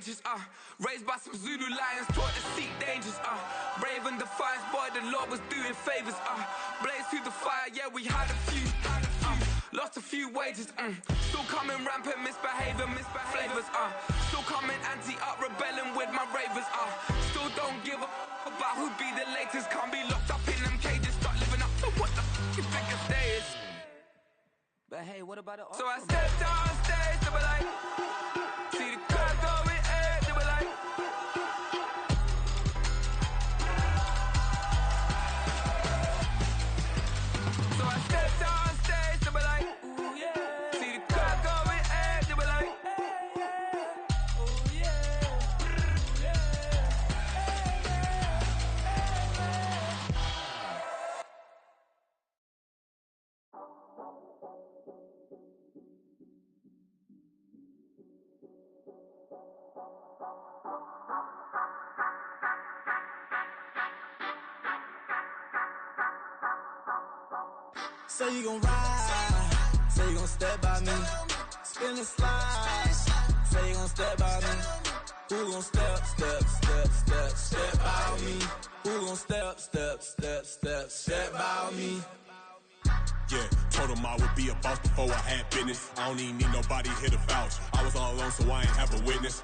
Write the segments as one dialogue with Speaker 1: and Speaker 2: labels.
Speaker 1: courageous, raised by some Zulu lions, taught to seek dangers, brave and defiance, boy, the Lord was doing favors, blaze through the fire, yeah, we had a few, lost a few wages, still coming rampant, misbehaving, flavors, still coming anti-up, rebelling with my ravers, still don't give a about who'd be the latest, can't be locked up in them cages, start living up to what the you think a day is. But hey, what about the So I stepped on stage, they were like, see the crowd going air, they were like, so I stepped on stage, they were like, ooh yeah, see the crowd going air, they were like, ooh yeah,
Speaker 2: Say you gon' ride, say you gon' step by me, spin and slide, say you gon' step by me, who gon' step by me, who gon' step by me.
Speaker 3: Yeah, told him I would be a boss before I had business. I don't even need nobody here to vouch. I was all alone, so I ain't have a witness.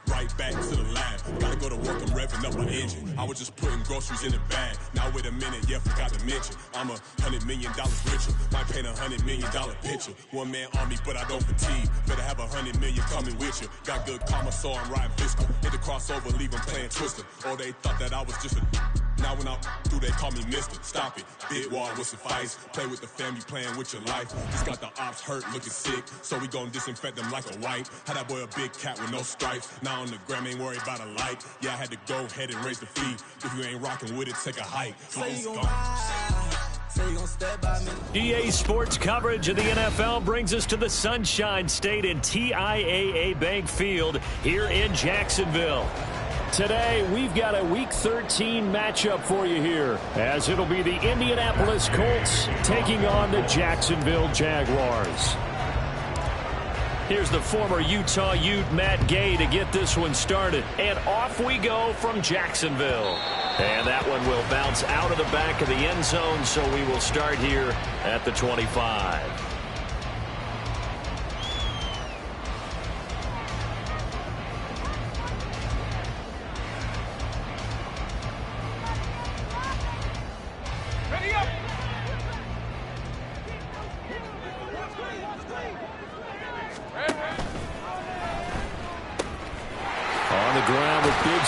Speaker 3: Right back to the lab. Gotta go to work, I'm revving up my engine. I was just putting groceries in the bag. Now wait a minute, yeah, forgot to mention. I'm $100 million richer. Might paint $100 million picture. One man army, but I don't fatigue. Better have 100 million coming with you. Got good karma, so I'm riding fiscal. Hit the crossover, leave them playing Twister. Or they thought that I was just a. Now when I do, they call me mister. Stop it. Big wall with suffice. Play with the family, playing with your life. Just got the ops hurt, looking sick. So we gon' disinfect them like a wipe. Had that boy a big cat with no stripes. Now on the gram, ain't worried about a light. Yeah, I had to go ahead and raise the fee. If you ain't rocking with it, take a hike.
Speaker 2: Say you gon' ride, say you gon' step by me.
Speaker 4: EA Sports coverage of the NFL brings us to the Sunshine State in TIAA Bank Field here in Jacksonville. Today, we've got a Week 13 matchup for you here, as it'll be the Indianapolis Colts taking on the Jacksonville Jaguars. Here's the former Utah Ute, Matt Gay, to get this one started. And off we go from Jacksonville. And that one will bounce out of the back of the end zone, so we will start here at the 25.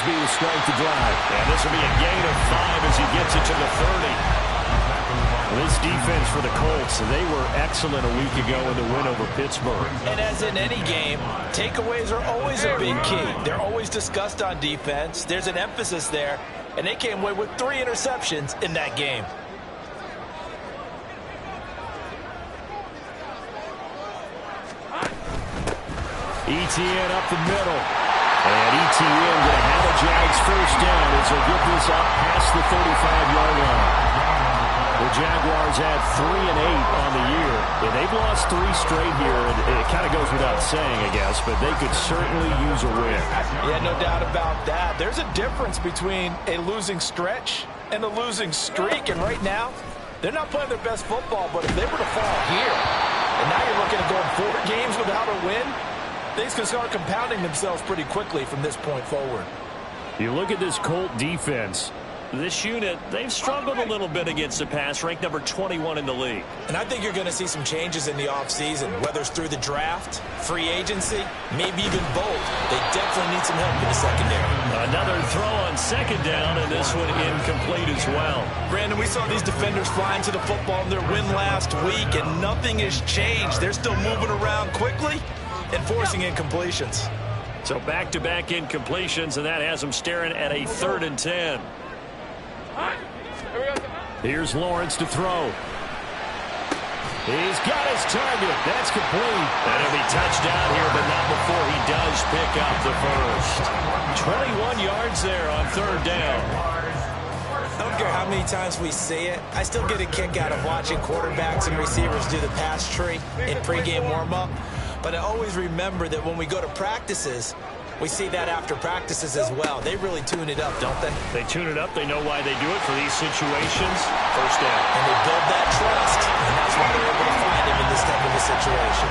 Speaker 4: To start the drive. And this will be a gain of 5 as he gets it to the 30. This defense for the Colts, they were excellent a week ago in the win over Pittsburgh.
Speaker 5: And as in any game, takeaways are always a big key. They're always discussed on defense. There's an emphasis there, and they came away with 3 interceptions in that game.
Speaker 4: ETN up the middle. And ETN going to have a Jags first down as they'll get this up past the 35-yard line. The Jaguars had 3-8 on the year. And they've lost 3 straight here. And it kind of goes without saying, I guess, but they could certainly use a win.
Speaker 5: Yeah, no doubt about that. There's a difference between a losing stretch and a losing streak. And right now, they're not playing their best football, but if they were to fall here, and now you're looking at going 4 games without a win, things can start compounding themselves pretty quickly from this point forward.
Speaker 4: You look at this Colt defense. This unit, they've struggled a little bit against the pass, ranked number 21 in the league.
Speaker 5: And I think you're going to see some changes in the offseason, whether it's through the draft, free agency, maybe even both. They definitely need some help in the secondary.
Speaker 4: Another throw on second down, and this one incomplete as well.
Speaker 5: Brandon, we saw these defenders flying to the football in their win last week, and nothing has changed. They're still moving around quickly and forcing incompletions.
Speaker 4: So back-to-back incompletions, and that has them staring at a 3rd and 10. Here's Lawrence to throw. He's got his target. That's complete. And it'll be touchdown here, but not before he does pick up the first. 21 yards there on 3rd down.
Speaker 5: I don't care how many times we see it. I still get a kick out of watching quarterbacks and receivers do the pass tree in pregame warm-up. But I always remember that when we go to practices, We see that after practices as well. They really tune it up, don't they?
Speaker 4: They tune it up. They know why they do it for these situations. First down.
Speaker 5: And they build that trust, and that's why they're able to find him in this type of a situation.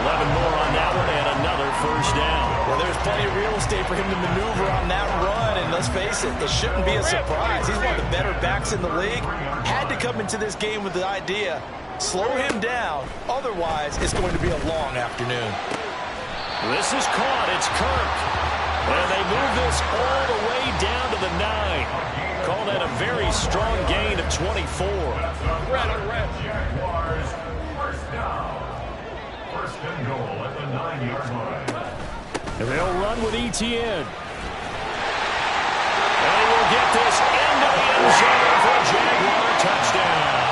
Speaker 4: 11 more on that one and another first down.
Speaker 5: Well, there's plenty of real estate for him to maneuver on that run, and let's face it, it shouldn't be a surprise. He's one of the better backs in the league. Had to come into this game with the idea, slow him down, otherwise it's going to be a long afternoon.
Speaker 4: This is caught. It's Kirk. And they move this all the way down to the 9. Call that a very strong gain of 24.
Speaker 6: Jaguars, first down. First and goal at the 9-yard line.
Speaker 4: And they'll run with Etienne. And he will get this into the end zone for a Jaguar touchdown.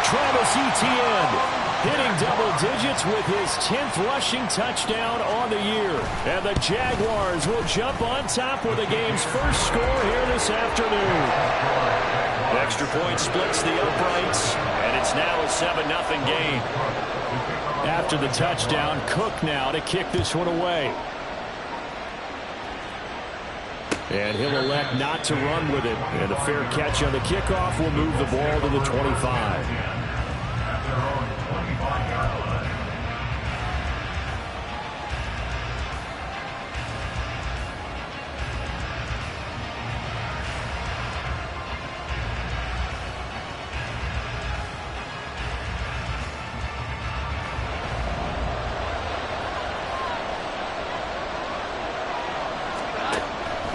Speaker 4: Travis Etienne hitting double digits with his 10th rushing touchdown on the year. And the Jaguars will jump on top with the game's first score here this afternoon. Extra point splits the uprights, and it's now a 7-0 game. After the touchdown, Cook now to kick this one away. And he'll elect not to run with it. And a fair catch on the kickoff will move the ball to the 25.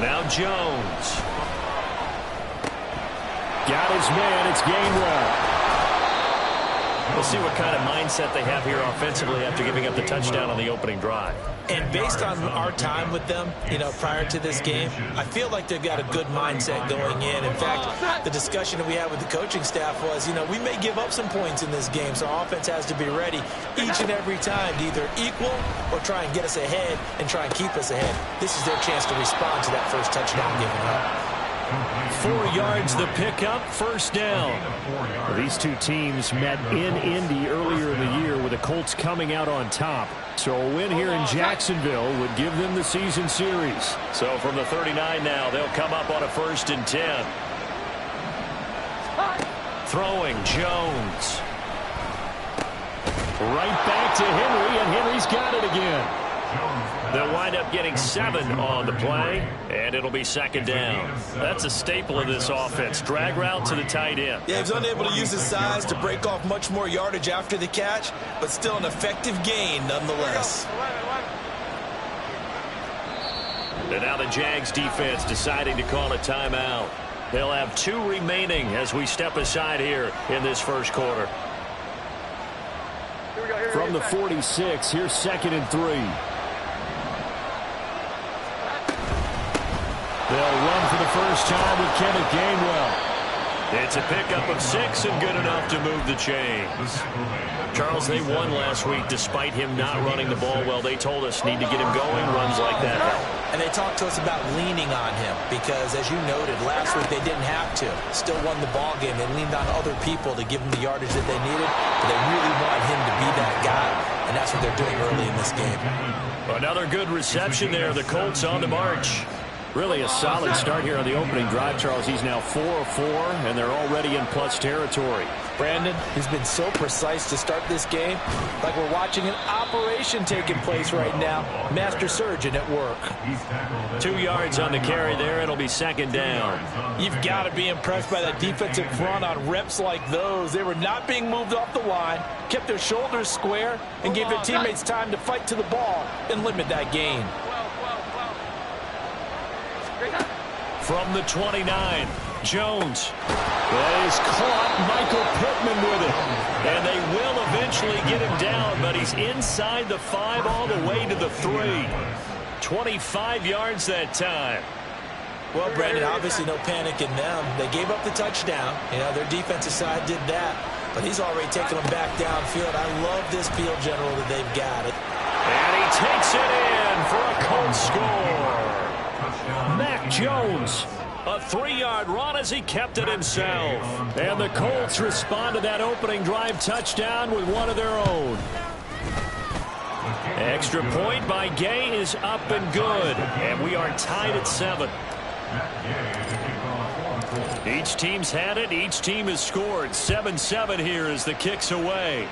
Speaker 4: Now Jones. Got his man. It's Gainwell. We'll see what kind of mindset they have here offensively after giving up the touchdown on the opening drive.
Speaker 5: And based on our time with them, prior to this game, I feel like they've got a good mindset going in. In fact, the discussion that we had with the coaching staff was, we may give up some points in this game, so our offense has to be ready each and every time to either equal or try and get us ahead and try and keep us ahead. This is their chance to respond to that first touchdown given up.
Speaker 4: 4 yards the pickup, first down. Well, these two teams met in Indy earlier in the year with the Colts coming out on top. So a win here in Jacksonville would give them the season series. So from the 39 now, they'll come up on a 1st and 10. Throwing Jones. Right back to Henry, and Henry's got it again. They'll wind up getting 7 on the play, and it'll be 2nd down. That's a staple of this offense. Drag route to the tight end.
Speaker 5: Yeah, he's unable to use his size to break off much more yardage after the catch, but still an effective gain nonetheless.
Speaker 4: And now the Jags defense deciding to call a timeout. They'll have 2 remaining as we step aside here in this first quarter. From the 46, here's 2nd and 3. They'll run for the first time with Kenneth Gainwell. It's a pickup of 6 and good enough to move the chains. Charles, they won last week despite him not running the ball well. They told us need to get him going. Runs like that help.
Speaker 5: And they talked to us about leaning on him because, as you noted, last week they didn't have to. Still won the ball game. They leaned on other people to give them the yardage that they needed, but they really want him to be that guy, and that's what they're doing early in this game.
Speaker 4: Another good reception there. The Colts on the march. Really a solid start here on the opening drive, Charles. He's now 4 of 4, and they're already in plus territory.
Speaker 5: Brandon, he's been so precise to start this game, like we're watching an operation taking place right now. Master surgeon at work.
Speaker 4: 2 yards on the carry there. It'll be 2nd down.
Speaker 5: You've got to be impressed by that defensive front on reps like those. They were not being moved off the line, kept their shoulders square, and gave their teammates time to fight to the ball and limit that gain.
Speaker 4: From the 29, Jones. That is caught. Michael Pittman with it. And they will eventually get him down, but he's inside the 5 all the way to the 3. 25 yards that time.
Speaker 5: Well, Brandon, obviously no panic in them. They gave up the touchdown. Their defensive side did that, but he's already taken them back downfield. I love this field general that they've got it.
Speaker 4: And he takes it in for a Colts score. Mac Jones, a 3-yard run as he kept it himself. And the Colts respond to that opening drive touchdown with one of their own. Extra point by Gay is up and good. And we are tied at 7. Each team's had it. Each team has scored. 7-7 here as the kick's away.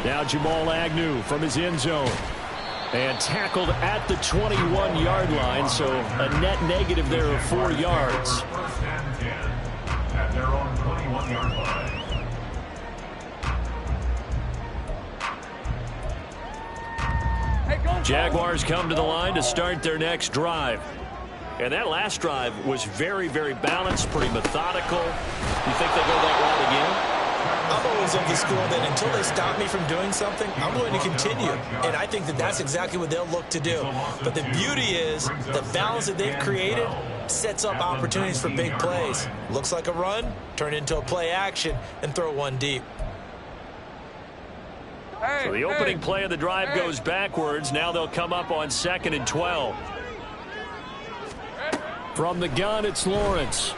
Speaker 4: Now Jamal Agnew from his end zone. And tackled at the 21-yard line, so a net negative there of 4 yards.
Speaker 6: First and 10 at their own 21-yard line.
Speaker 4: Jaguars come to the line to start their next drive. And that last drive was very, very balanced, pretty methodical. You think they'll go that route again?
Speaker 5: I'm always of the school that until they stop me from doing something, I'm going to continue. And I think that that's exactly what they'll look to do. But the beauty is the balance that they've created sets up opportunities for big plays. Looks like a run, turn into a play action, and throw one deep.
Speaker 4: So the opening play of the drive goes backwards. Now they'll come up on 2nd and 12. From the gun, it's Lawrence.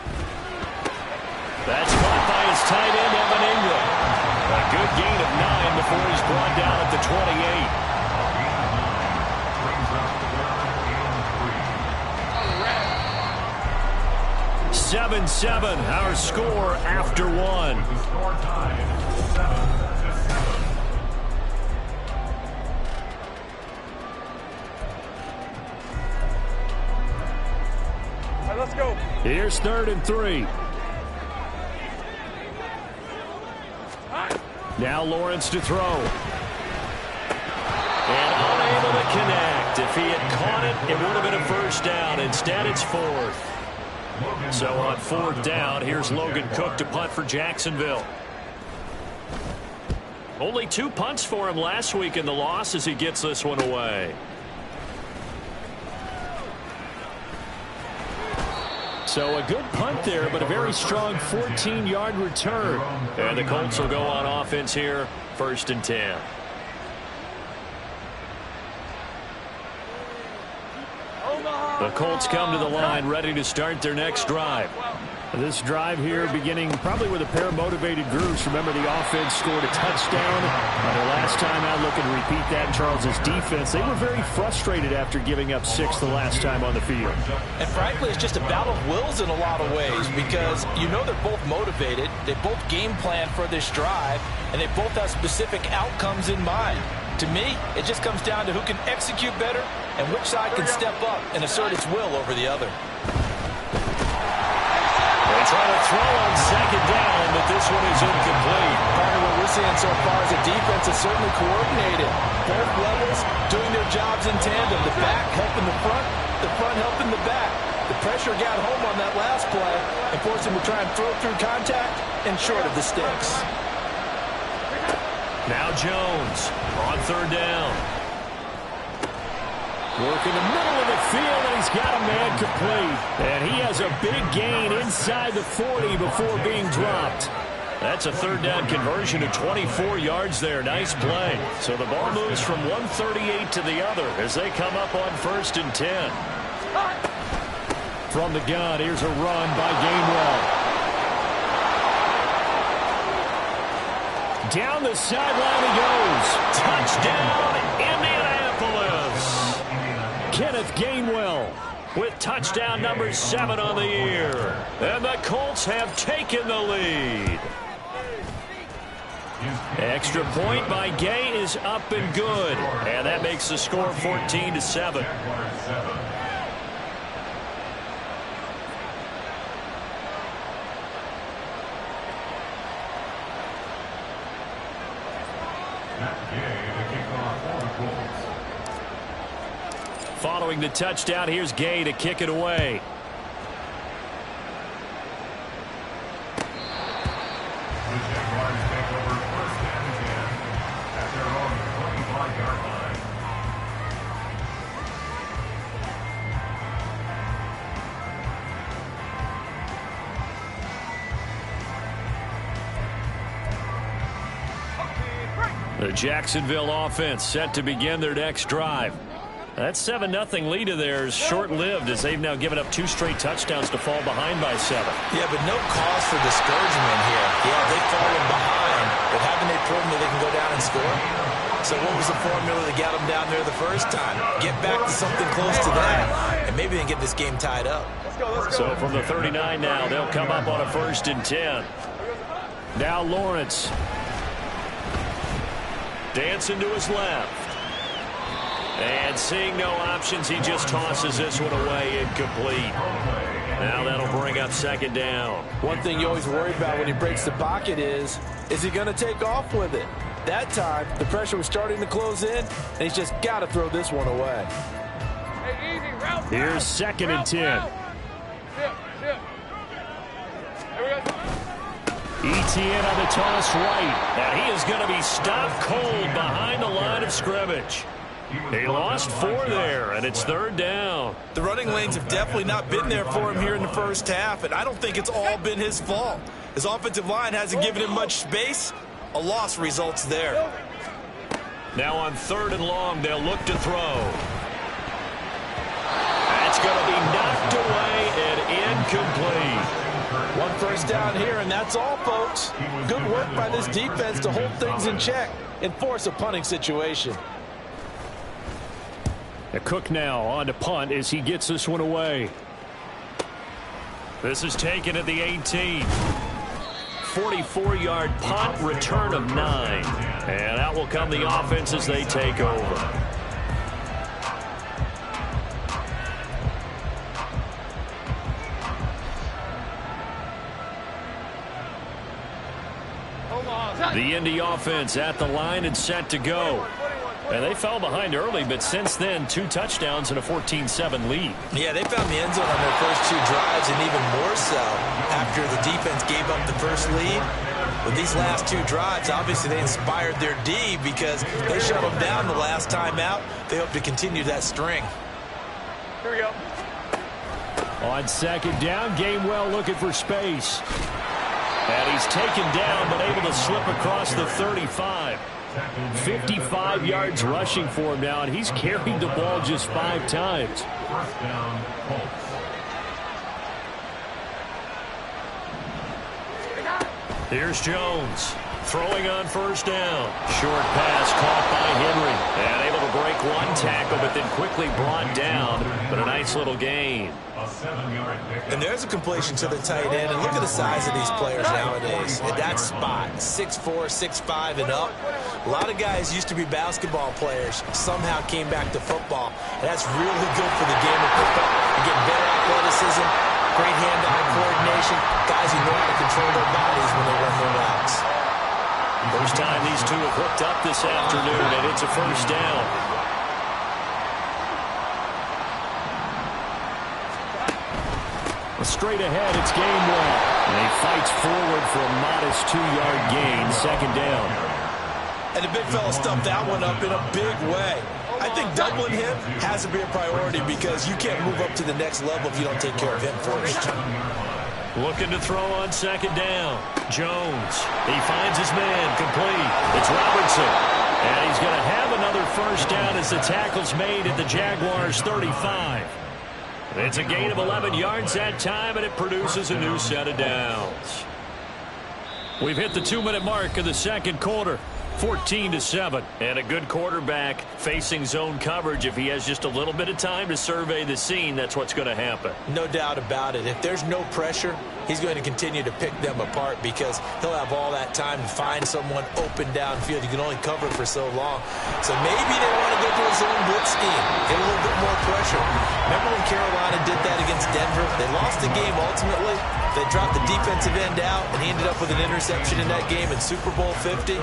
Speaker 4: That's caught by his tight end, Evan Ingram. A good gain of 9 before he's brought down at the 28. 7-7, our score after 1.
Speaker 6: The score tied 7-7.
Speaker 7: Let's go.
Speaker 4: Here's 3rd and 3. Now Lawrence to throw. And unable to connect. If he had caught it, it would have been a first down. Instead, it's 4th. So on 4th down, here's Logan Cook to punt for Jacksonville. Only 2 punts for him last week in the loss as he gets this one away. So a good punt there, but a very strong 14-yard return. And the Colts will go on offense here, 1st and 10. The Colts come to the line, ready to start their next drive. This drive here beginning probably with a pair of motivated groups. Remember, the offense scored a touchdown. Their last time out, looking to repeat that in Charles's defense. They were very frustrated after giving up 6 the last time on the field.
Speaker 5: And frankly, it's just a battle of wills in a lot of ways because you know they're both motivated. They both game plan for this drive, and they both have specific outcomes in mind. To me, it just comes down to who can execute better and which side can step up and assert its will over the other.
Speaker 4: They try to throw on 2nd down, but this one is incomplete.
Speaker 5: Part of what we're seeing so far is the defense is certainly coordinated. Both levels doing their jobs in tandem. The back helping the front helping the back. The pressure got home on that last play and forced him to try and throw through contact and short of the sticks.
Speaker 4: Now Jones on 3rd down. Work in the middle of the field, and he's got a man complete. And he has a big gain inside the 40 before being dropped. That's a 3rd down conversion of 24 yards there. Nice play. So the ball moves from 138 to the other as they come up on 1st and 10. From the gun, here's a run by Gainwell. Down the sideline he goes. Touchdown, Indianapolis. Kenneth Gainwell with touchdown number 7 on the year. And the Colts have taken the lead. Extra point by Gay is up and good. And that makes the score 14-7. Following the touchdown, here's Gay to kick it away.
Speaker 6: The Jaguars take over 1st and 10 at their own 25-yard line.
Speaker 4: The Jacksonville offense set to begin their next drive. That 7-0 lead of theirs short-lived as they've now given up 2 straight touchdowns to fall behind by 7.
Speaker 5: Yeah, but no cause for discouragement here. Yeah, they've fallen behind, but haven't they proven that they can go down and score? So what was the formula that got them down there the first time? Get back to something close to that, and maybe they can get this game tied up.
Speaker 4: So from the 39 now, they'll come up on a 1st and 10. Now Lawrence. Dancing to his left. And seeing no options, he just tosses this one away, incomplete. Now that'll bring up 2nd down.
Speaker 5: One thing you always worry about when he breaks the pocket is he going to take off with it? That time, the pressure was starting to close in, and he's just got to throw this one away.
Speaker 4: Here's 2nd and 10. Etienne on the toss right. And he is going to be stopped cold behind the line of scrimmage. He lost 4 there, and it's 3rd down.
Speaker 5: The running lanes have definitely not been there for him here in the first half, and I don't think it's all been his fault. His offensive line hasn't given him much space. A loss results there.
Speaker 4: Now on 3rd and long, they'll look to throw. That's going to be knocked away and incomplete.
Speaker 5: 1 first down here, and that's all, folks. Good work by this defense to hold things in check and force a punting situation.
Speaker 4: Cook now on to punt as he gets this one away. This is taken at the 18. 44-yard punt, return of 9. And out will come the offense as they take over. The Indy offense at the line and set to go. And they fell behind early, but since then, 2 touchdowns and a 14-7 lead.
Speaker 5: Yeah, they found the end zone on their first 2 drives, and even more so after the defense gave up the first lead. With these last 2 drives, obviously they inspired their D because they shut them down the last time out. They hope to continue that string.
Speaker 6: Here we go.
Speaker 4: On 2nd down, Gainwell looking for space. And he's taken down, but able to slip across the 35. 55 yards rushing for him now, and he's carried the ball just 5 times.
Speaker 6: 1st down, Colts.
Speaker 4: Here's Jones throwing on 1st down. Short pass caught by Henry. And able to break 1 tackle, but then quickly brought down. But a nice little gain.
Speaker 6: A 7-yard pickup.
Speaker 5: And there's a completion to the tight end. And look at the size of these players nowadays. At that spot, 6'4", 6'5", and up. A lot of guys used to be basketball players. Somehow came back to football. And that's really good for the game of football. You get better athleticism, great hand-eye coordination. Guys who know how to control their bodies when they run their routes.
Speaker 4: First time these 2 have hooked up this afternoon, and it's a 1st down. Straight ahead, it's Gainwell. And he fights forward for a modest 2-yard gain, 2nd down.
Speaker 5: And the big fella stuffed that one up in a big way. I think doubling him has to be a priority because you can't move up to the next level if you don't take care of him first.
Speaker 4: Looking to throw on 2nd down. Jones. He finds his man complete. It's Robertson. And he's going to have another 1st down as the tackle's made at the Jaguars' 35. It's a gain of 11 yards that time, and it produces a new set of downs. We've hit the 2-minute mark of the 2nd quarter. 14-7. And a good quarterback facing zone coverage. If he has just a little bit of time to survey the scene, that's what's going to happen.
Speaker 5: No doubt about it. If there's no pressure, he's going to continue to pick them apart because he'll have all that time to find someone open downfield. You can only cover for so long. So maybe they want to go to a zone blitz scheme, get a little bit more pressure. Remember when Carolina did that against Denver? They lost the game ultimately. They dropped the defensive end out, and he ended up with an interception in that game in Super Bowl 50.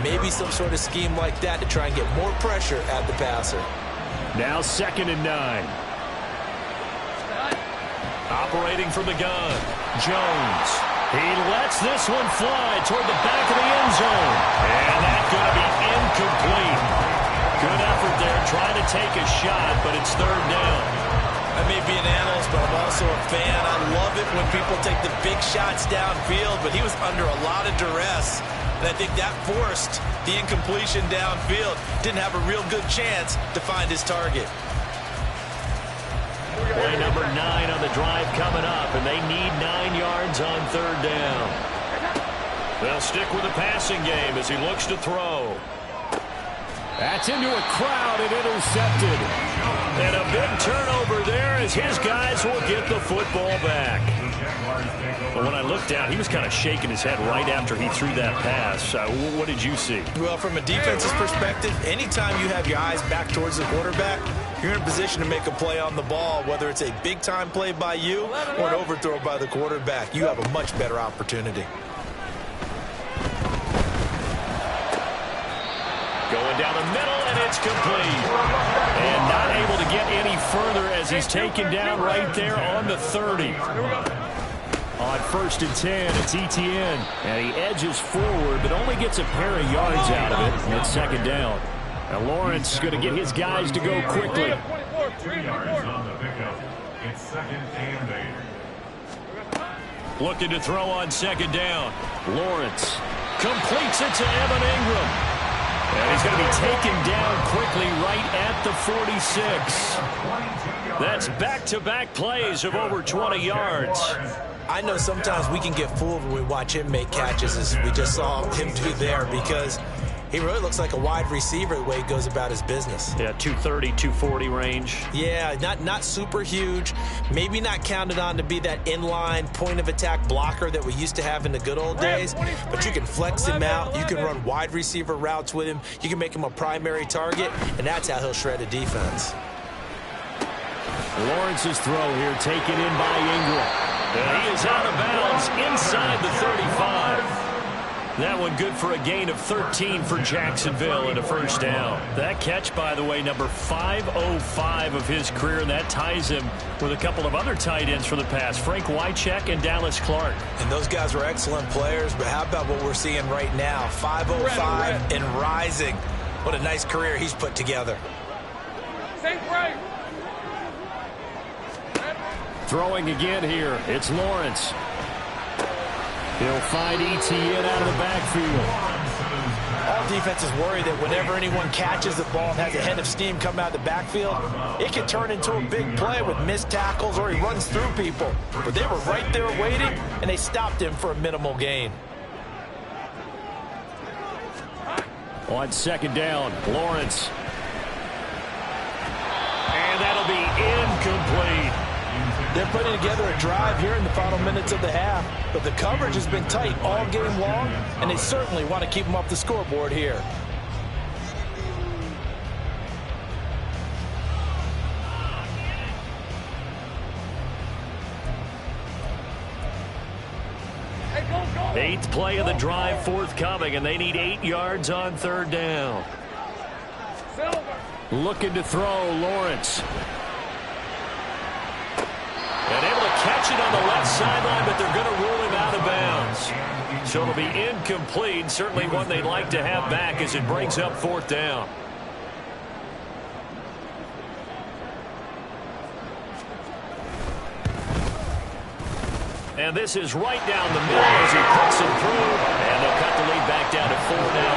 Speaker 5: Maybe some sort of scheme like that to try and get more pressure at the passer.
Speaker 4: Now 2nd and 9. Operating from the gun, Jones. He lets this one fly toward the back of the end zone. And that's going to be incomplete. Good effort there, trying to take a shot, but it's 3rd down.
Speaker 5: I may be an analyst, but I'm also a fan. I love it when people take the big shots downfield, but he was under a lot of duress. And I think that forced the incompletion downfield. Didn't have a real good chance to find his target.
Speaker 4: Play number 9 on the drive coming up, and they need 9 yards on 3rd down. They'll stick with the passing game as he looks to throw. That's into a crowd and intercepted. And a big turnover there as his guys will get the football back. But when I looked down, he was kind of shaking his head right after he threw that pass. What did you see?
Speaker 5: Well, from a defense's perspective, anytime you have your eyes back towards the quarterback, you're in a position to make a play on the ball, whether it's a big-time play by you or an overthrow by the quarterback. You have a much better opportunity.
Speaker 4: Going down the middle, and it's complete. And not able to get any further as he's taken down right there on the 30. On 1st and 10, it's Etienne. And he edges forward, but only gets a pair of yards out of it. And it's 2nd down. Now Lawrence is going to get his guys to go quickly.
Speaker 6: 3 yards on the pickup. It's 2nd and 8.
Speaker 4: Looking to throw on 2nd down. Lawrence completes it to Evan Ingram. And he's going to be taken down quickly right at the 46. That's back-to-back plays of over 20 yards.
Speaker 5: I know sometimes we can get fooled when we watch him make catches, as we just saw him do there, because he really looks like a wide receiver the way he goes about his business.
Speaker 4: Yeah, 230, 240 range.
Speaker 5: Yeah, not super huge. Maybe not counted on to be that inline point-of-attack blocker that we used to have in the good old days. But you can flex him out. You can run wide receiver routes with him. You can make him a primary target, and that's how he'll shred a defense.
Speaker 4: Lawrence's throw here taken in by Ingram. And he is out of bounds inside the 35. That one good for a gain of 13 for Jacksonville and a 1st down. That catch, by the way, number 505 of his career, and that ties him with a couple of other tight ends for the past, Frank Wycheck and Dallas Clark.
Speaker 5: And those guys were excellent players, but how about what we're seeing right now? 505 and rising. What a nice career he's put together.
Speaker 4: Throwing again here, it's Lawrence. He'll find Etienne out of the backfield.
Speaker 5: All defenses worry that whenever anyone catches the ball and has a head of steam come out of the backfield, it can turn into a big play with missed tackles or he runs through people. But they were right there waiting, and they stopped him for a minimal gain.
Speaker 4: On 2nd down, Lawrence. And that'll be incomplete.
Speaker 5: They're putting together a drive here in the final minutes of the half, but the coverage has been tight all game long, and they certainly want to keep them off the scoreboard here.
Speaker 4: Eighth play of the drive forthcoming, and they need 8 yards on 3rd down. Looking to throw, Lawrence. And able to catch it on the left sideline, but they're going to rule him out of bounds. So it'll be incomplete. Certainly one they'd like to have back as it brings up 4th down. And this is right down the middle as he puts it through. And they'll cut the lead back down to 4 now,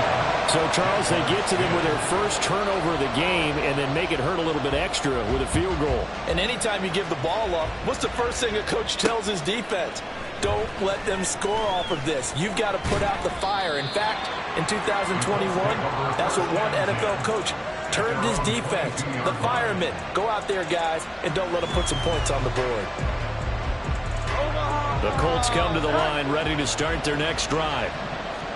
Speaker 4: 14-10. So, Charles, they get to them with their first turnover of the game and then make it hurt a little bit extra with a field goal.
Speaker 5: And anytime you give the ball up, what's the first thing a coach tells his defense? Don't let them score off of this. You've got to put out the fire. In fact, in 2021, that's what one NFL coach termed his defense. The firemen. Go out there, guys, and don't let them put some points on the board.
Speaker 4: The Colts come to the line ready to start their next drive.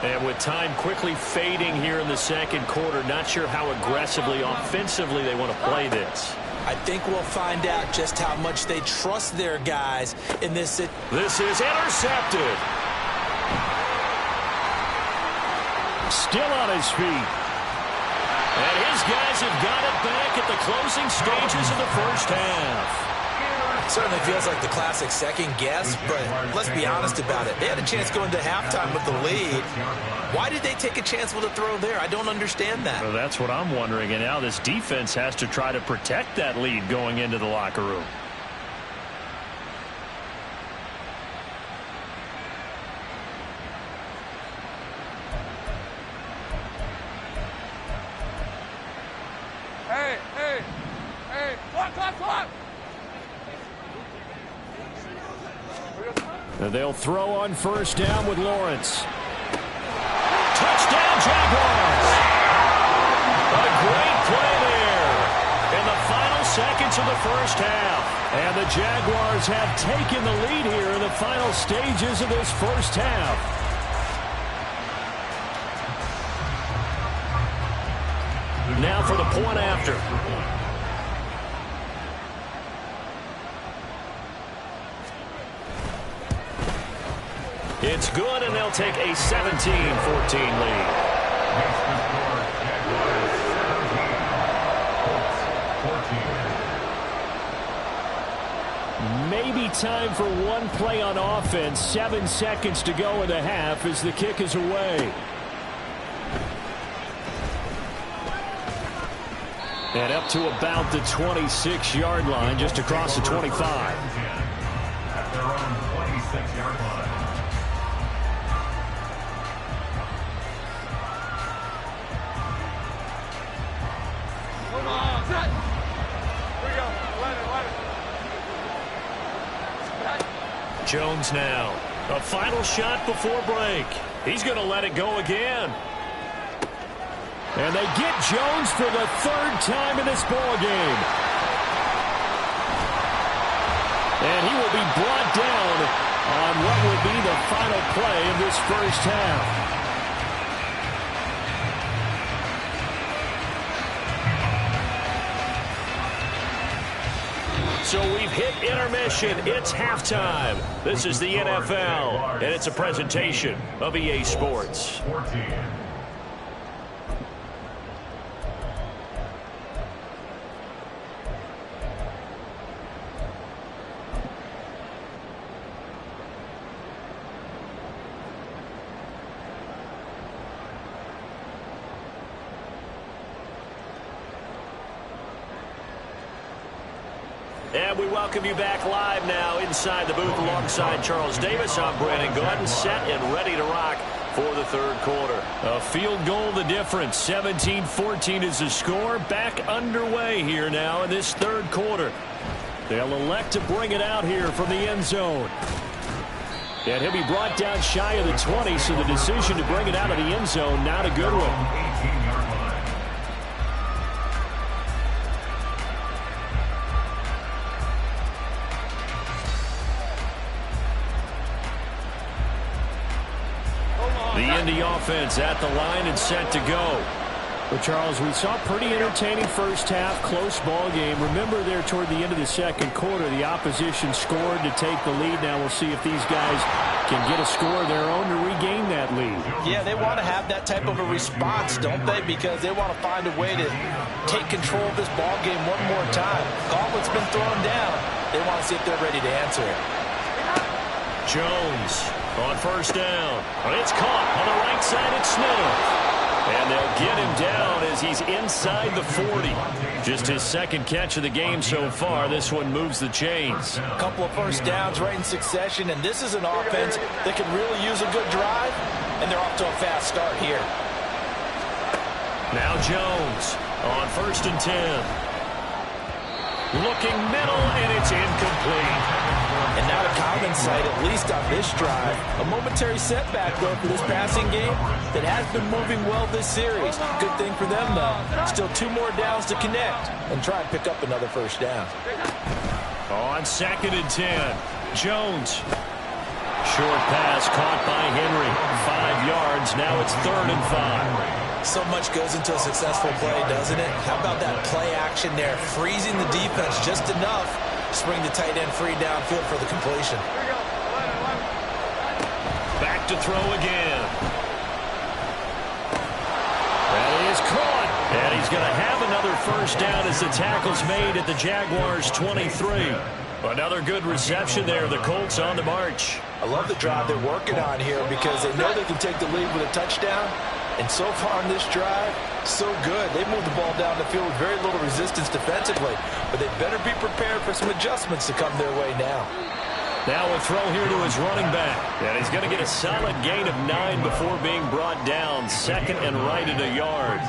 Speaker 4: And with time quickly fading here in the 2nd quarter, not sure how aggressively, offensively they want to play this.
Speaker 5: I think we'll find out just how much they trust their guys in this.
Speaker 4: This is intercepted. Still on his feet. And his guys have got it back at the closing stages of the 1st half.
Speaker 5: Certainly feels like the classic second guess, but let's be honest about it. They had a chance going to halftime with the lead. Why did they take a chance with a throw there? I don't understand that.
Speaker 4: Well, that's what I'm wondering. And now this defense has to try to protect that lead going into the locker room.
Speaker 7: Hey, clock.
Speaker 4: And they'll throw on first down with Lawrence. Touchdown, Jaguars! A great play there in the final seconds of the first half. And the Jaguars have taken the lead here in the final stages of this first half. Now for the point after. It's good, and they'll take a 17-14 lead. Maybe time for one play on offense. 7 seconds to go in the half as the kick is away. And up to about the 26-yard line, just across the 25.
Speaker 6: At their own 26-yard line.
Speaker 4: Jones now. A final shot before break. He's going to let it go again. And they get Jones for the 3rd time in this ball game. And he will be brought down on what will be the final play of this first half. So we've hit intermission. It's halftime. This is the NFL, and it's a presentation of EA Sports.
Speaker 6: 14.
Speaker 4: And we welcome you back live now inside the booth alongside Charles Davis. I'm Brandon Gordon, set and ready to rock for the 3rd quarter. A field goal the difference. 17-14 is the score. Back underway here now in this 3rd quarter. They'll elect to bring it out here from the end zone. And he'll be brought down shy of the 20, so the decision to bring it out of the end zone, not a good one.
Speaker 6: 18-yard line.
Speaker 4: The Indy offense at the line and set to go. But, Charles, we saw pretty entertaining first half, close ball game. Remember there toward the end of the 2nd quarter, the opposition scored to take the lead. Now we'll see if these guys can get a score of their own to regain that lead.
Speaker 5: Yeah, they want to have that type of a response, don't they? Because they want to find a way to take control of this ball game one more time. Gauntlet's been thrown down. They want to see if they're ready to answer it.
Speaker 4: Jones on first down. It's caught on the right side at Smith. And they'll get him down as he's inside the 40. Just his 2nd catch of the game so far. This one moves the chains.
Speaker 5: A couple of first downs right in succession, and this is an offense that can really use a good drive, and they're off to a fast start here.
Speaker 4: Now Jones on 1st and 10. Looking middle, and it's incomplete.
Speaker 5: And not a common sight, at least on this drive. A momentary setback, though, for this passing game that has been moving well this series. Good thing for them, though. Still 2 more downs to connect and try and pick up another first down.
Speaker 4: On 2nd and 10, Jones. Short pass caught by Henry. 5 yards. Now it's 3rd and 5.
Speaker 5: So much goes into a successful play, doesn't it? How about that play action there? Freezing the defense just enough. Spring the tight end free downfield for the completion.
Speaker 4: Back to throw again. That is caught. And he's going to have another first down as the tackle's made at the Jaguars' 23. Another good reception there. The Colts on the march.
Speaker 5: I love the drive they're working on here because they know they can take the lead with a touchdown. And so far on this drive, so good. They moved the ball down the field with very little resistance defensively. But they better be prepared for some adjustments to come their way now.
Speaker 4: Now a throw here to his running back. And he's going to get a solid gain of 9 before being brought down. 2nd and right at a yard.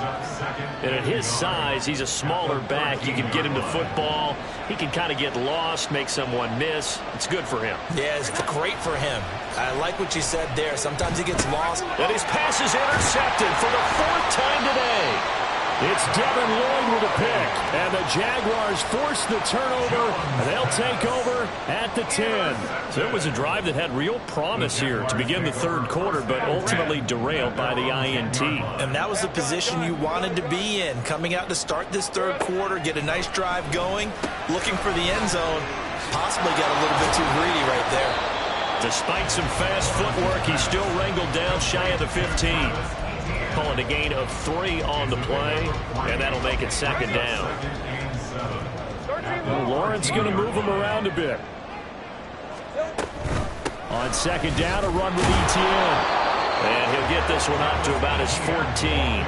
Speaker 4: And at his size, he's a smaller back. You can get him to football. He can kind of get lost, make someone miss. It's good for him.
Speaker 5: Yeah, it's great for him. I like what you said there. Sometimes he gets lost.
Speaker 4: And his pass is intercepted for the 4th time today. It's Devin Lloyd with a pick, and the Jaguars force the turnover, and they'll take over at the 10. So it was a drive that had real promise here to begin the 3rd quarter, but ultimately derailed by the INT.
Speaker 5: And that was the position you wanted to be in, coming out to start this 3rd quarter, get a nice drive going, looking for the end zone, possibly got a little bit too greedy right there.
Speaker 4: Despite some fast footwork, he's still wrangled down shy of the 15. Call it a gain of 3 on the play, and that'll make it 2nd down. Well, Lawrence going to move him around a bit. On 2nd down, a run with Etienne. And he'll get this one up to about his 14.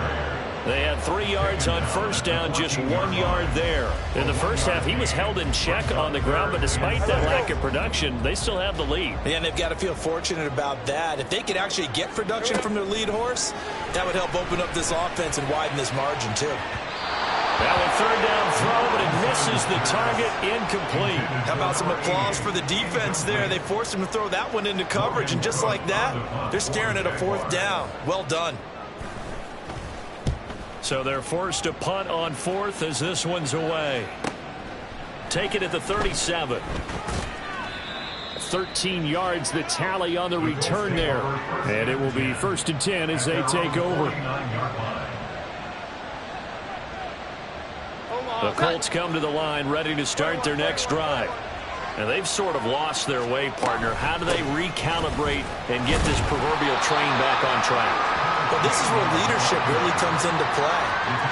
Speaker 4: They had 3 yards on 1st down, just 1 yard there. In the first half, he was held in check on the ground, but despite that lack of production, they still have the lead.
Speaker 5: And they've got to feel fortunate about that. If they could actually get production from their lead horse, that would help open up this offense and widen this margin, too.
Speaker 4: Now a 3rd down throw, but it misses the target, incomplete.
Speaker 5: How about some applause for the defense there? They forced him to throw that one into coverage, and just like that, they're staring at a 4th down. Well done.
Speaker 4: So they're forced to punt on 4th as this one's away. Take it at the 37. 13 yards the tally on the return there. And it will be 1st and 10 as they take over. The Colts come to the line ready to start their next drive. And they've sort of lost their way, partner. How do they recalibrate and get this proverbial train back on track?
Speaker 5: Well, this is where leadership really comes into play.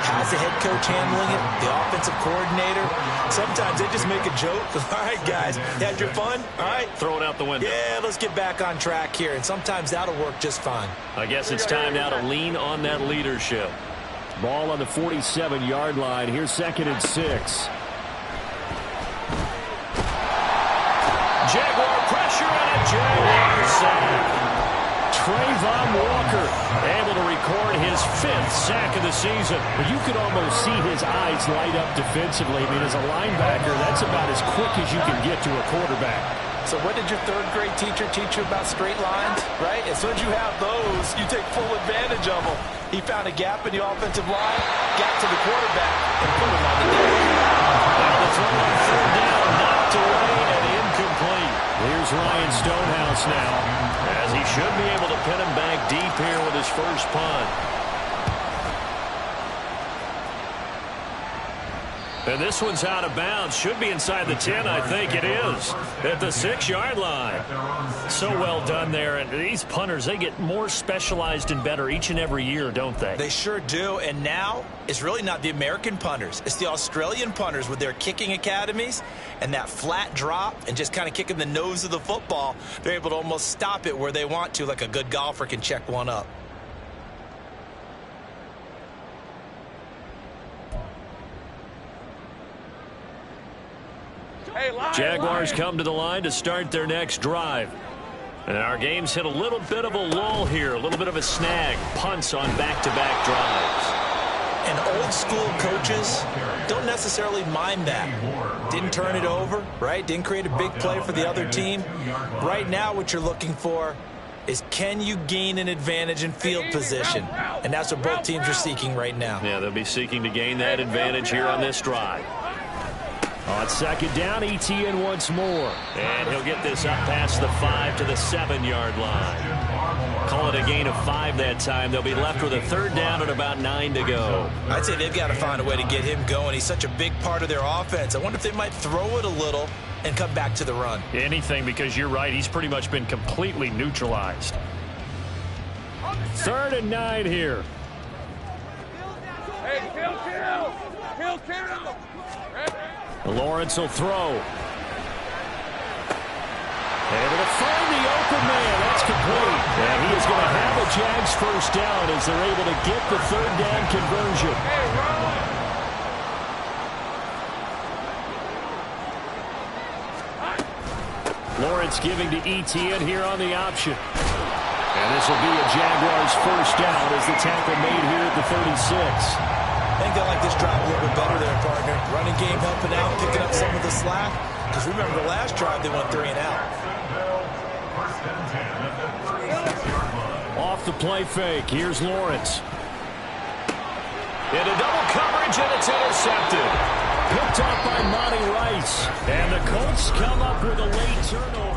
Speaker 5: How's the head coach handling it? The offensive coordinator? Sometimes they just make a joke. All right, guys, you had your fun? All right.
Speaker 4: Throw it out the window.
Speaker 5: Yeah, let's get back on track here. And sometimes that'll work just fine.
Speaker 4: I guess it's time now to lean on that leadership. Ball on the 47-yard line. Here's 2nd and 6. Jaguar pressure and a Jaguar sack. Trayvon Walker able to record his 5th sack of the season. But you could almost see his eyes light up defensively. I mean, as a linebacker, that's about as quick as you can get to a quarterback.
Speaker 5: So what did your 3rd grade teacher teach you about straight lines, right? As soon as you have those, you take full advantage of them. He found a gap in the offensive line, got to the quarterback, and put him on the deck.
Speaker 4: Now the throw on 3rd down, knocked away and incomplete. Here's Ryan Stonehouse now, as he should be able to pin him back deep here with his first punt. And this one's out of bounds. Should be inside the 10, I think it is. At the 6-yard line. So well done there. And these punters, they get more specialized and better each and every year, don't they?
Speaker 5: They sure do. And now, it's really not the American punters. It's the Australian punters with their kicking academies and that flat drop and just kind of kicking the nose of the football. They're able to almost stop it where they want to, like a good golfer can check one up.
Speaker 4: Jaguars come to the line to start their next drive. And our game's hit a little bit of a lull here, a little bit of a snag. Punts on back-to-back drives.
Speaker 5: And old school coaches don't necessarily mind that. Didn't turn it over, right? Didn't create a big play for the other team. Right now what you're looking for is, can you gain an advantage in field position? And that's what both teams are seeking right now.
Speaker 4: Yeah, they'll be seeking to gain that advantage here on this drive. On 2nd down, Etienne once more. And he'll get this up past the 5 to the 7-yard line. Call it a gain of 5 that time. They'll be left with a 3rd down and about 9 to go.
Speaker 5: I'd say they've got to find a way to get him going. He's such a big part of their offense. I wonder if they might throw it a little and come back to the run.
Speaker 4: Anything, because you're right. He's pretty much been completely neutralized. 3rd and 9 here.
Speaker 7: Hey, kill.
Speaker 4: Lawrence will throw. Able to find the open man. That's complete. And he is going to have a Jags 1st down as they're able to get the 3rd down conversion. Lawrence giving to Etienne here on the option. And this will be a Jaguars 1st down as the tackle made here at the 36.
Speaker 5: I think they like this drive a little bit better there, partner. Running game helping out, picking up some of the slack. Because remember, the last drive, they went 3 and out.
Speaker 4: Off the play fake, here's Lawrence. Into double coverage, and it's intercepted. Picked up by Monty Rice. And the Colts come up with a late turnover.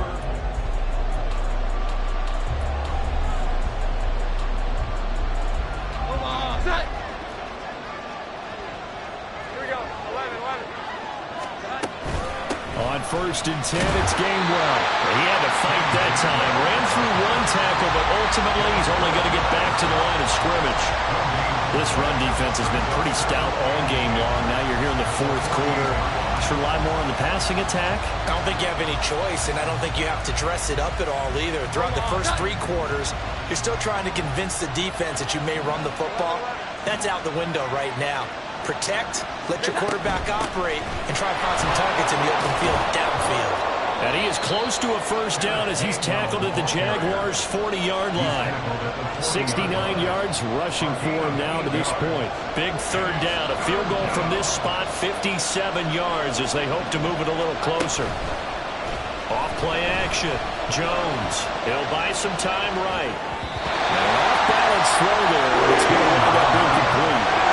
Speaker 4: On 1st and 10, it's Gainwell. He had to fight that time. Ran through one tackle, but ultimately he's only going to get back to the line of scrimmage. This run defense has been pretty stout all game long. Now you're here in the 4th quarter. Should rely more on the passing attack?
Speaker 5: I don't think you have any choice, and I don't think you have to dress it up at all either. Throughout the first 3 quarters, you're still trying to convince the defense that you may run the football. That's out the window right now. Protect, let your quarterback operate, and try to find some targets in the open field downfield.
Speaker 4: And he is close to a first down as he's tackled at the Jaguars' 40-yard line. 69 yards rushing for him now to this point. Big 3rd down. A field goal from this spot, 57 yards as they hope to move it a little closer. Off-play action. Jones. He'll buy some time right. And off-balance throw there. It's going to wind up incomplete.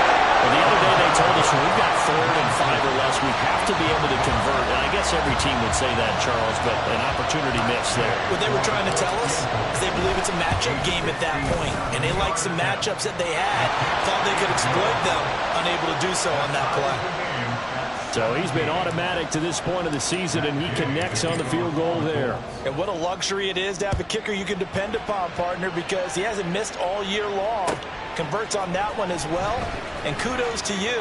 Speaker 4: Well, the other day they told us when we've got 3rd and 5 or less, we have to be able to convert. And I guess every team would say that, Charles, but an opportunity missed there.
Speaker 5: What they were trying to tell us is they believe it's a matchup game at that point, and they liked some matchups that they had, thought they could exploit them, unable to do so on that play.
Speaker 4: So he's been automatic to this point of the season, and he connects on the field goal there.
Speaker 5: And what a luxury it is to have a kicker you can depend upon, partner, because he hasn't missed all year long. Converts on that one as well. And kudos to you.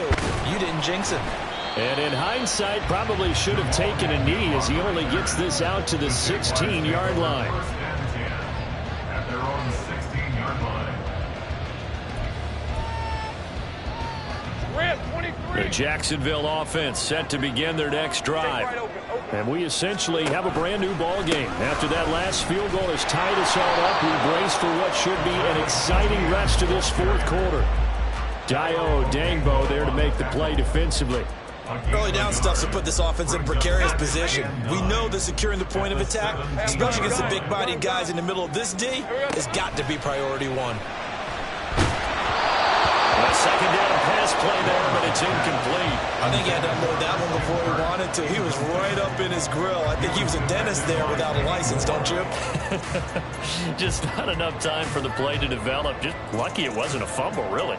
Speaker 5: You didn't jinx him.
Speaker 4: And in hindsight, probably should have taken a knee as he only gets this out to the 16-yard line.
Speaker 6: At their own 16-yard line.
Speaker 4: The Jacksonville offense set to begin their next drive. And we essentially have a brand new ball game. After that last field goal has tied us all up, we brace for what should be an exciting rest of this 4th quarter. Dio Dangbo there to make the play defensively.
Speaker 5: Early down stuff to put this offense in a precarious position. We know that securing the point of attack, especially against the big-bodied guys in the middle of this D, has got to be priority 1.
Speaker 4: A 2nd down pass play there, but it's incomplete.
Speaker 5: I think he had to unload that one before he wanted to. He was right up in his grill. I think he was a dentist there without a license, don't you?
Speaker 4: Just not enough time for the play to develop. Just lucky it wasn't a fumble, really.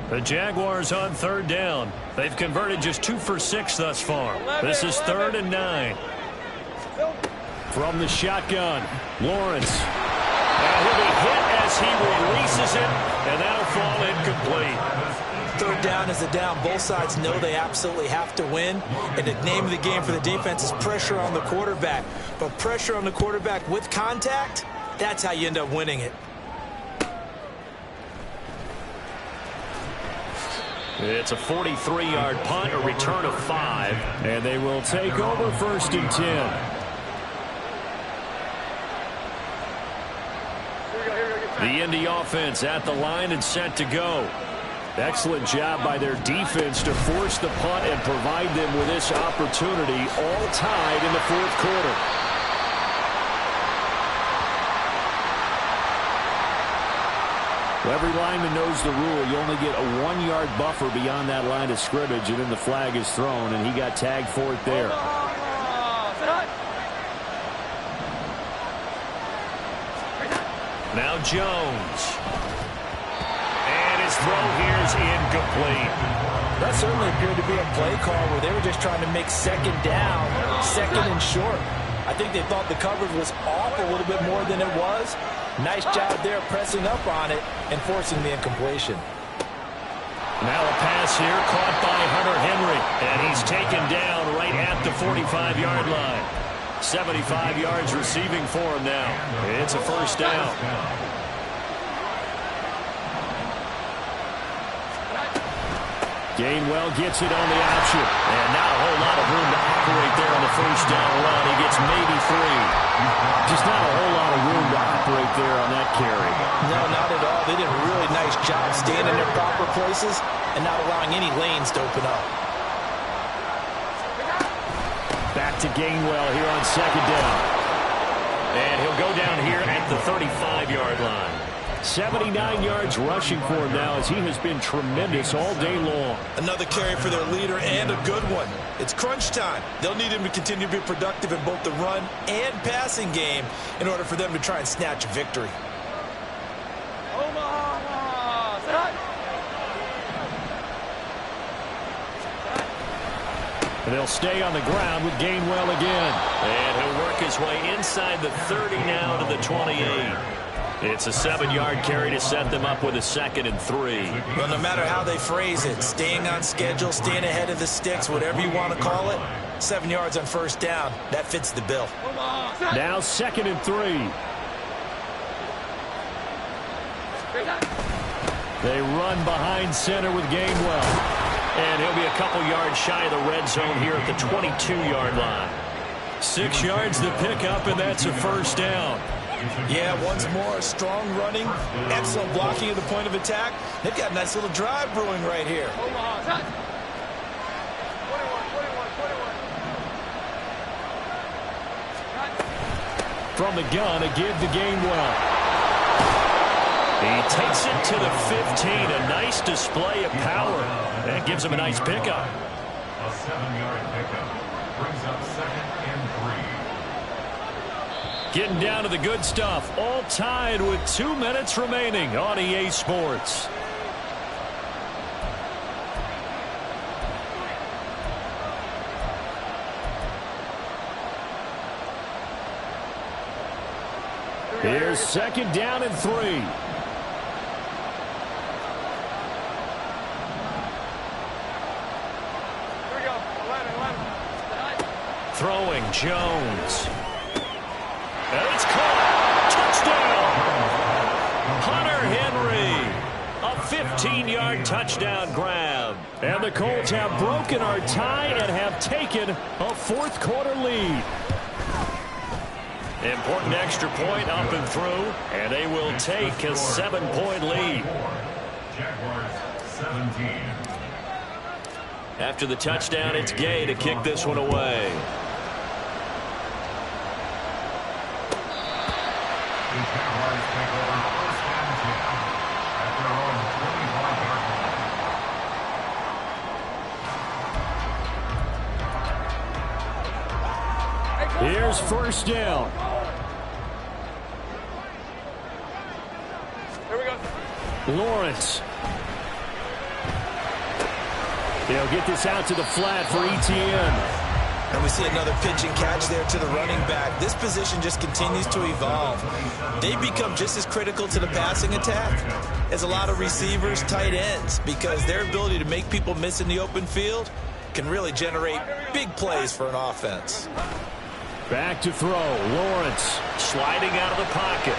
Speaker 4: The Jaguars on 3rd down. They've converted just 2 for 6 thus far. This is 3rd and 9. From the shotgun, Lawrence. And he'll be hit as he releases it, and that'll fall incomplete.
Speaker 5: 3rd down is a down. Both sides know they absolutely have to win. And the name of the game for the defense is pressure on the quarterback. But pressure on the quarterback with contact, that's how you end up winning it.
Speaker 4: It's a 43-yard punt, a return of 5, and they will take over 1st and 10. The Indy offense at the line and set to go. Excellent job by their defense to force the punt and provide them with this opportunity, all tied in the 4th quarter. Every lineman knows the rule. You only get a 1-yard buffer beyond that line of scrimmage, and then the flag is thrown, and he got tagged for it there. Now Jones. And his throw here is incomplete.
Speaker 5: That certainly appeared to be a play call where they were just trying to make 2nd down, 2nd and short. I think they thought the coverage was off a little bit more than it was. Nice job there pressing up on it and forcing the incompletion.
Speaker 4: Now a pass here caught by Hunter Henry, and he's taken down right at the 45-yard line. 75 yards receiving for him now. It's a 1st down. Gainwell gets it on the option. And not a whole lot of room to operate there on the first down run. He gets maybe 3. Just not a whole lot of room to operate there on that carry.
Speaker 5: No, not at all. They did a really nice job staying in their proper places and not allowing any lanes to open up.
Speaker 4: Back to Gainwell here on second down. And he'll go down here at the 35-yard line. 79 yards rushing for him now as he has been tremendous all day long.
Speaker 5: Another carry for their leader and a good one. It's crunch time. They'll need him to continue to be productive in both the run and passing game in order for them to try and snatch a victory.
Speaker 4: And they'll stay on the ground with Gainwell again. And he'll work his way inside the 30 now to the 28. It's a 7-yard carry to set them up with a 2nd and 3.
Speaker 5: Well, no matter how they phrase it, staying on schedule, staying ahead of the sticks, whatever you want to call it, 7 yards on first down, that fits the bill.
Speaker 4: Now 2nd and 3. They run behind center with Gainwell. And he'll be a couple yards shy of the red zone here at the 22-yard line. 6 yards to pick up, and that's a first down.
Speaker 5: Yeah, once more, strong running, excellent blocking at the point of attack. They've got a nice little drive brewing right here.
Speaker 4: From the gun, a give to Gainwell. He takes it to the 15. A nice display of power. That gives him a nice pickup.
Speaker 6: A 7-yard pickup brings up 2nd and 3.
Speaker 4: Getting down to the good stuff. All tied with 2 minutes remaining on EA Sports. Here's 2nd down and 3. Throwing Jones. And it's caught. Touchdown. Hunter Henry. A 15-yard touchdown grab. And the Colts have broken our tie and have taken a fourth-quarter lead. Important extra point up and through, and they will take a 7-point lead.
Speaker 6: Jaguars 17.
Speaker 4: After the touchdown, it's Gay to kick this one away.
Speaker 6: The Jaguars take over 1st and 10 at their own 25-yard line.
Speaker 4: Here's 1st down. Lawrence. They'll get this out to the flat for ETN.
Speaker 5: And we see another pitch and catch there to the running back. This position just continues to evolve. They've become just as critical to the passing attack as a lot of receivers, tight ends, because their ability to make people miss in the open field can really generate big plays for an offense.
Speaker 4: Back to throw. Lawrence sliding out of the pocket.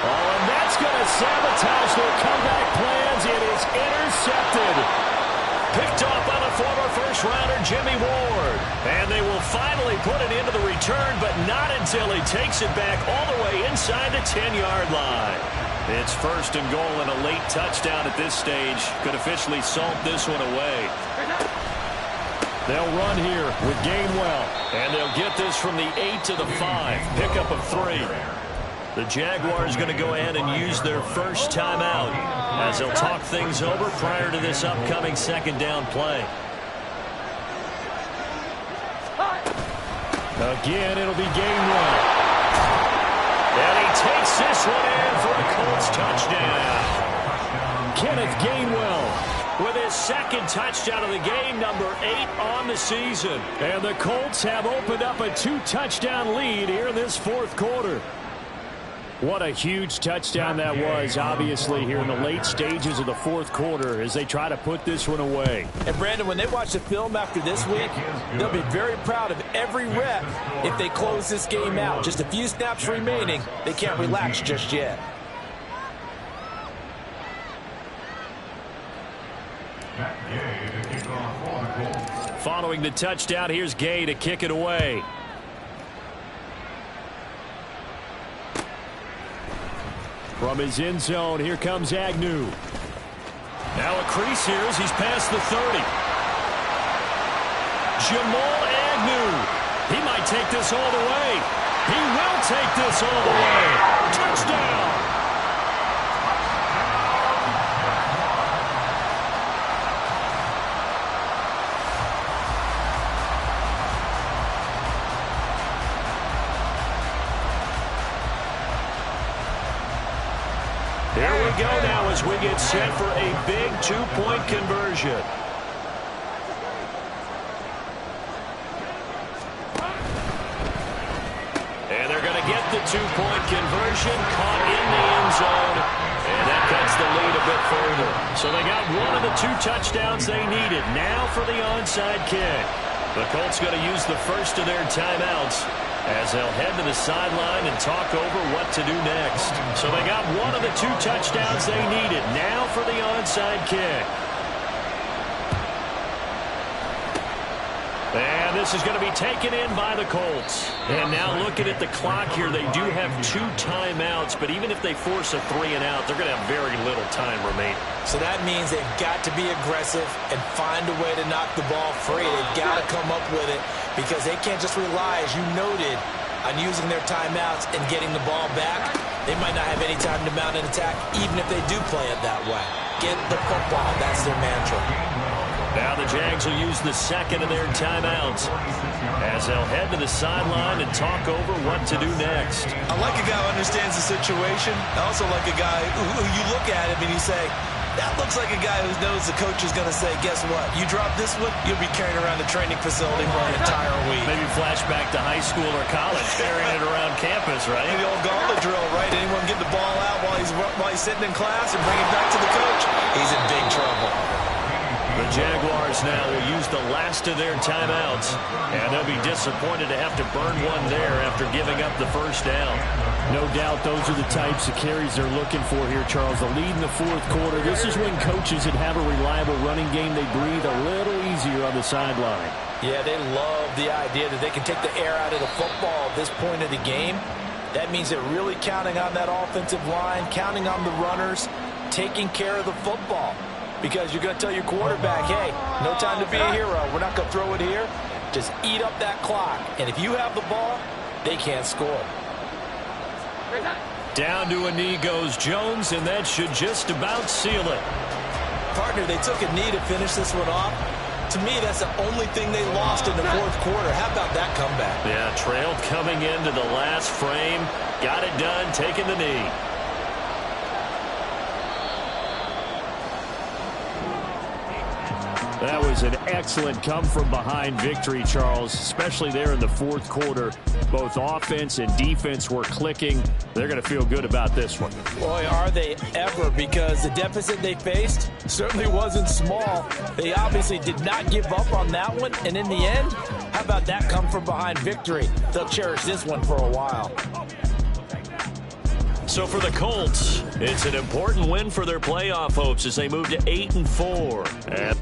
Speaker 4: Oh, and that's going to sabotage their comeback plans. It is intercepted. Picked off by the former first-rounder Jimmy Ward. And they will finally put it into the return, but not until he takes it back all the way inside the 10-yard line. It's 1st and goal, and a late touchdown at this stage could officially salt this one away. They'll run here with Gainwell, and they'll get this from the 8 to the 5. Pickup of 3. The Jaguars going to go ahead and use their first timeout as they'll talk things over prior to this upcoming 2nd down play. Again, it'll be Gainwell. And he takes this one in for a Colts touchdown. Kenneth Gainwell with his 2nd touchdown of the game, number 8 on the season. And the Colts have opened up a 2-touchdown lead here in this 4th quarter. What a huge touchdown that was, obviously, here in the late stages of the 4th quarter as they try to put this one away.
Speaker 5: And, Brandon, when they watch the film after this week, they'll be very proud of every rep if they close this game out. Just a few snaps remaining. They can't relax just yet.
Speaker 6: That's Gay to kick off for the Colts.
Speaker 4: Following the touchdown, here's Gay to kick it away. From his end zone, here comes Agnew. Now a crease here as he's past the 30. Jamal Agnew. He might take this all the way. He will take this all the way. Touchdown. Here we go now as we get set for a big two-point conversion. And they're going to get the two-point conversion, caught in the end zone, and that cuts the lead a bit further. So they got one of the two touchdowns they needed. Now for the onside kick. The Colts going to use the first of their timeouts as they'll head to the sideline and talk over what to do next. So they got one of the two touchdowns they needed. Now for the onside kick. And this is going to be taken in by the Colts. And now looking at the clock here, they do have two timeouts, but even if they force a 3-and-out, they're going to have very little time remaining.
Speaker 5: So that means they've got to be aggressive and find a way to knock the ball free. They've got to come up with it because they can't just rely, as you noted, on using their timeouts and getting the ball back. They might not have any time to mount an attack, even if they do play it that way. Get the football. That's their mantra.
Speaker 4: Now the Jags will use the second of their timeouts as they'll head to the sideline and talk over what to do next.
Speaker 5: I like a guy who understands the situation. I also like a guy who you look at him and you say, that looks like a guy who knows the coach is going to say, guess what? You drop this one, you'll be carrying around the training facility for an entire week.
Speaker 4: Maybe flashback to high school or college, carrying it around campus, right?
Speaker 5: The old gauntlet drill, right? Anyone get the ball out while he's sitting in class and bring it back to the coach? He's in big trouble.
Speaker 4: The Jaguars now will use the last of their timeouts, and they'll be disappointed to have to burn one there after giving up the first down.
Speaker 8: No doubt those are the types of carries they're looking for here, Charles. The lead in the fourth quarter. This is when coaches that have a reliable running game, they breathe a little easier on the sideline.
Speaker 5: Yeah, they love the idea that they can take the air out of the football at this point of the game. That means they're really counting on that offensive line, counting on the runners, taking care of the football. Because you're going to tell your quarterback, hey, no time to be a hero. We're not going to throw it here. Just eat up that clock. And if you have the ball, they can't score.
Speaker 4: Down to a knee goes Jones, and that should just about seal it.
Speaker 5: Partner, they took a knee to finish this one off. To me, that's the only thing they lost in the fourth quarter. How about that comeback?
Speaker 4: Yeah, trailed coming into the last frame. Got it done, taking the knee.
Speaker 8: That was an excellent come-from-behind victory, Charles, especially there in the fourth quarter. Both offense and defense were clicking. They're going to feel good about this one.
Speaker 5: Boy, are they ever, because the deficit they faced certainly wasn't small. They obviously did not give up on that one, and in the end, how about that come-from-behind victory? They'll cherish this one for a while.
Speaker 4: So for the Colts, it's an important win for their playoff hopes as they move to 8-4. And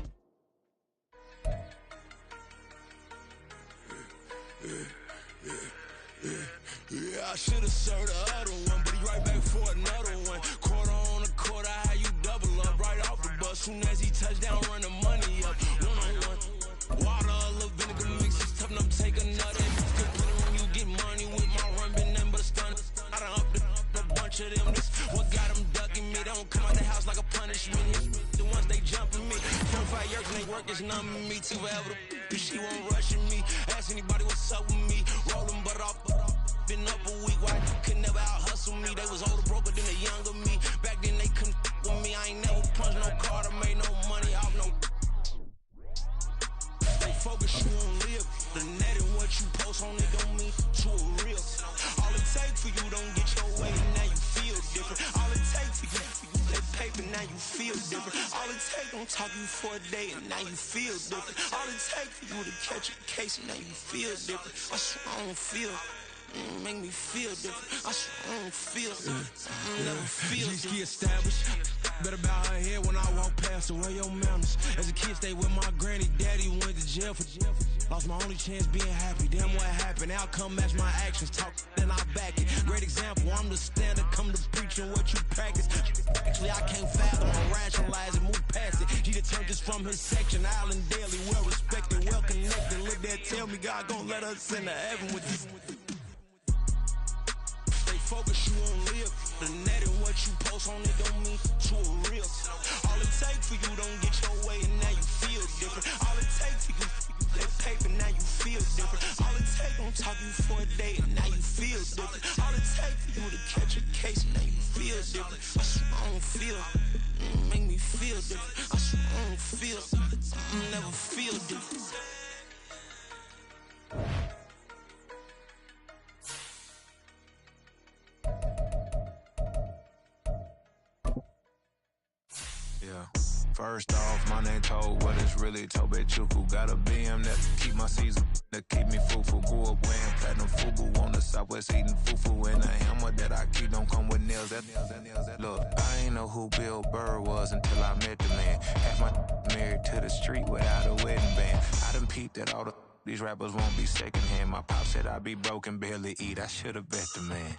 Speaker 2: I should have served the other one, but he right back for another one. Quarter on the quarter, how you double up right off the bus. Soon as he touched down, run the money up. One-on-one. Water, a little vinegar mix, it's tough enough to take another. When you get money with my run, been nothing but a stun. I done upped a bunch of them. This what got them ducking me. They don't come out the house like a punishment. The ones they jumping me. 4-5 years when they work is numbing me. Too forever. She won't rushing me. Ask anybody what's up with me. Rolling butt off. Been up a week, why could never out hustle me? They was older, broker than the younger me. Back then they couldn't with me. I ain't never punched no card or made no money off no. They focus, you on live. The net and what you post on it don't mean to a real. All it takes for you don't get your way, and now you feel different. All it takes for you that paper, now you feel different. All it takes don't talk you for a day, and now you feel different. All it takes for you to catch a case, and now you feel different. I swear I don't feel. make me feel different. I swear I don't feel something, never feel different. G-ski established. Better bow her head when I walk past her. Where your manners? As a kid, stayed with my granny. Daddy went to jail for lost my only chance being happy. Damn, what happened? Outcome match my actions. Talk, then I back it. Great example. I'm the standard. Come to preaching what you practice. Actually, I can't fathom or rationalize it. Move past it. He determined this from his section. Island daily, well respected, well connected. Look there, tell me God gon' let us into heaven with you. Focus, you won't live. The net and what you post on it don't mean to a real. All it takes for you don't get your way and now you feel different. All it takes for you that paper, now you feel different. All it takes don't talk you for a day and now you feel different. All it takes for you to catch a case and now you feel different. I swear I don't feel, make me feel different. I swear I don't feel, never feel different.
Speaker 9: First off, my name told what it's really Tobe Chuku. Got a BM that keep my season, that keep me fufu. Grew up wearing platinum fubu on the southwest eating fufu. And a hammer that I keep don't come with nails. Look, I ain't know who Bill Burr was until I met the man. Half my married to the street without a wedding band. I done peeped at all these rappers won't be secondhand. My pop said I'd be broken, barely eat. I should've bet the man.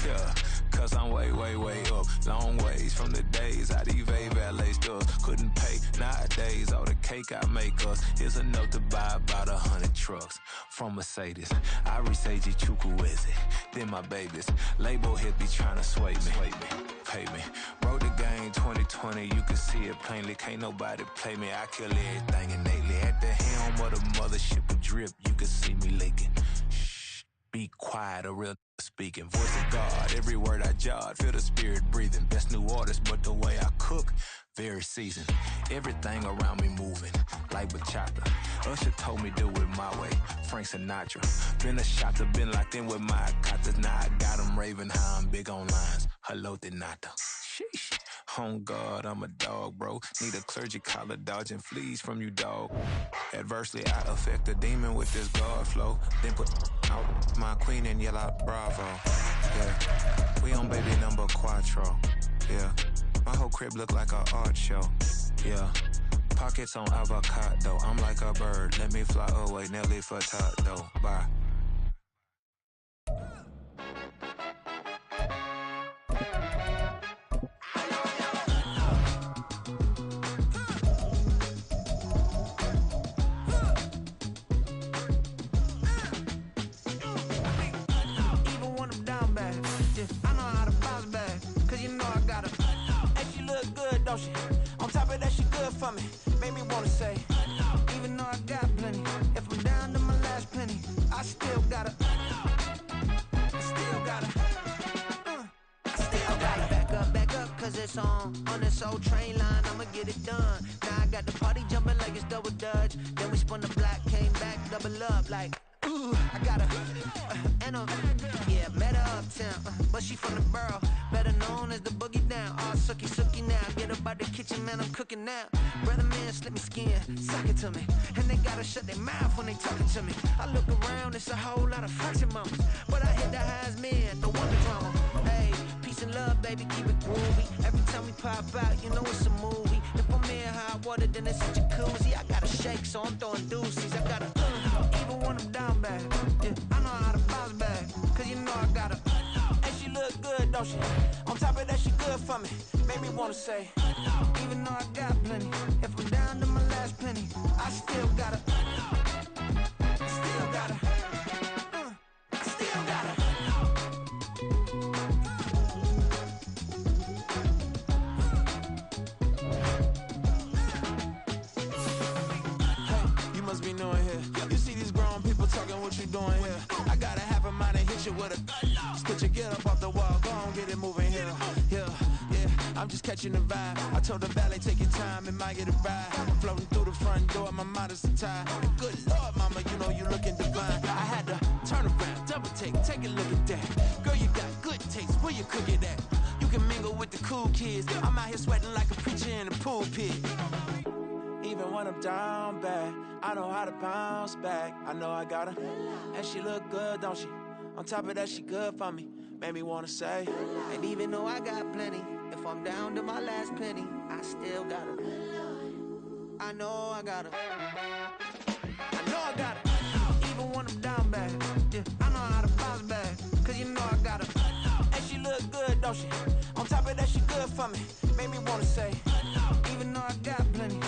Speaker 9: Yeah, cause I'm way, way, way up. Long ways from the days I evade valet stores. Couldn't pay nowadays. All the cake I make us is enough to buy about 100 trucks from Mercedes. I resage Chukwueze, then my babies. Label hit be trying to sway me. Pay me. Wrote the game 2020, you can see it plainly. Can't nobody play me. I kill everything innately. At the helm of the mothership of drip, you can see me leaking. Shh, be quiet, a real speaking. Voice of God, every word I jot. Feel the spirit breathing. Best new artist, but the way I cook, very seasoned. Everything around me moving, like bachata. Usher told me do it my way. Frank Sinatra. Been a shotter, been locked in with my katas. Now I got them raving how I'm big on lines. Hello, Denata. Sheesh. On God, I'm a dog, bro. Need a clergy collar, dodging fleas from you, dog. Adversely, I affect a demon with this God flow. Then put out my queen and yell out bravo. Yeah, we on baby number quattro. Yeah, my whole crib look like an art show. Yeah, pockets on avocado. I'm like a bird. Let me fly away, Nelly Furtado. Bye.
Speaker 10: On top of that, she good for me. Made me wanna say, even though I got plenty, if I'm down to my last penny, I still gotta back up, cause it's on this old train line, I'ma get it done. Now I got the party jumping like it's double dutch. Then we spun the block, came back, double up like, ooh, I got a, yeah, met her uptown, but she from the borough, better known as the boogie down. All sucky now, get up out the kitchen, man, I'm cooking now. Brother man, slip me skin, suck it to me, and they gotta shut their mouth when they talking to me. I look around, it's a whole lot of fraction mamas, but I hit the highs, man, the wonder drama. Hey, peace and love, baby, keep it groovy. Every time we pop out, you know it's a movie. If I'm in hot water, then it's a jacuzzi. I gotta shake, so I'm throwing deuces. I gotta, even when I'm down bad, yeah, I know how to bounce back, cause you know I gotta, and she look good, don't she? On top of that, she good for me. Made me wanna say, even though I got plenty, if I'm down to my last penny, I still gotta, still gotta. Be knowing here. You see these grown people talking, what you doing here? I gotta have a mind and hit you with a split you, get up off the wall, go on, get it moving here. Yeah, I'm just catching the vibe. I told the valet, take your time, it might get a ride. Floating through the front door, my mind is a tie. And good Lord, mama, you know you looking divine. I had to turn around, double take a look at that. Girl, you got good taste, where you cook it at? You can mingle with the cool kids. I'm out here sweating like a preacher in a pulpit. Even when I'm down bad, I know how to bounce back. I know I gotta, and she look good, don't she? On top of that, she good for me. Made me wanna say. And even though I got plenty, if I'm down to my last penny, I still got her. I know I got her. I know I got her. Even when I'm down bad, yeah, I know how to bounce back. Cause you know I got her. And she look good, don't she? On top of that, she good for me. Made me wanna say. Even though I got plenty,